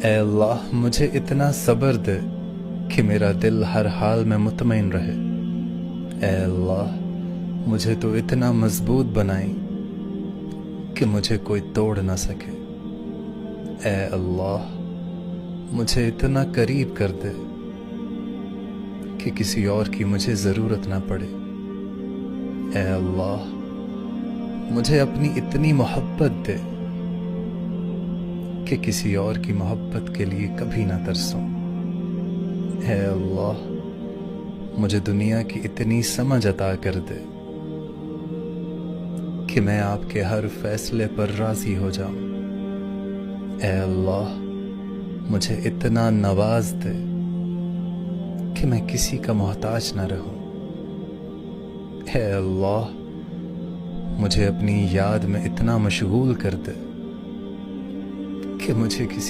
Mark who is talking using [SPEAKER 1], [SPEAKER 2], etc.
[SPEAKER 1] اے اللہ مجھے اتنا صبر دے کہ میرا دل ہر حال میں مطمئن رہے۔ اے اللہ مجھے تو اتنا مضبوط بنائی کہ مجھے کوئی توڑ نہ سکے۔ اے اللہ مجھے اتنا قریب کر دے کہ کسی اور کی مجھے ضرورت نہ پڑے۔ اے اللہ مجھے اپنی اتنی محبت دے کہ کسی اور کی محبت کے لیے کبھی نہ ترسوں۔ اے اللہ مجھے دنیا کی اتنی سمجھ عطا کر دے کہ میں آپ کے ہر فیصلے پر راضی ہو جاؤں۔ اے اللہ مجھے اتنا نواز دے کہ میں کسی کا محتاج نہ رہوں۔ اے اللہ مجھے اپنی یاد میں اتنا مشغول کر دے کہ مجھے کسی